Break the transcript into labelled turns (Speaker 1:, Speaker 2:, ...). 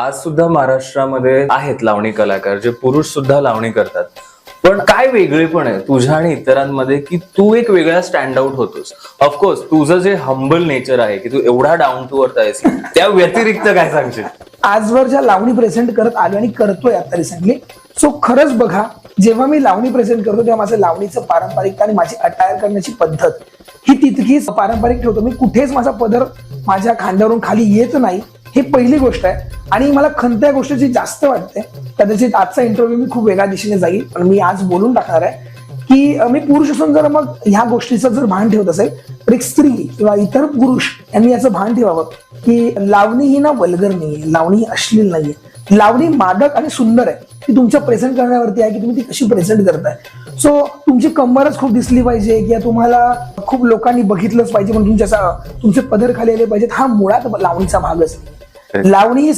Speaker 1: आज सुद्धा महाराष्ट्रामध्ये आहेत लावणी कलाकार जे पुरुष सुद्धा लावणी करतात. पण काय वेगळेपण आहे तुझ्या आणि इतरांमध्ये की तू एक वेगळा स्टँड आउट होतोस? ऑफकोर्स तुझं जे हंबल नेचर आहे की तू एवढा डाऊन टू अर्थ आहेस, त्या व्यतिरिक्त काय सांगशील?
Speaker 2: आजवर ज्या लावणी प्रेझेंट करत आलो आणि करतोय आता रिसेंटली, सो खरंच बघा, जेव्हा मी लावणी प्रेझेंट करतो तेव्हा माझं लावणीचं पारंपरिकता आणि माझी अटायर करण्याची पद्धत ही तितकीच पारंपरिक ठेवतो. मी कुठेच माझा पदर माझ्या खांद्यावरून खाली येत नाही, ही पहिली गोष्ट आहे. आणि मला खंत या गोष्टीची जास्त वाटते. कदाचित आजचा इंटरव्ह्यू मी खूप वेगळ्या दिशेने जाईल, पण मी आज बोलून टाकणार आहे की मी पुरुष असून जर मग ह्या गोष्टीचं जर भान ठेवत असेल तर एक स्त्री किंवा इतर पुरुष यांनी याचं भान ठेवावं की लावणी ही ना वल्गर नाहीये, लावणी ही अश्लील नाहीये. लावणी मादक आणि सुंदर आहे. ती तुमच्या प्रेझेंट करण्यावरती आहे की तुम्ही ती कशी प्रेझेंट करताय. सो तुमची कंबरच खूप दिसली पाहिजे किंवा तुम्हाला खूप लोकांनी बघितलंच पाहिजे, पण तुमचे पदर खाली आले पाहिजेत, हा मुळात लावणीचा भागच. लावणी ही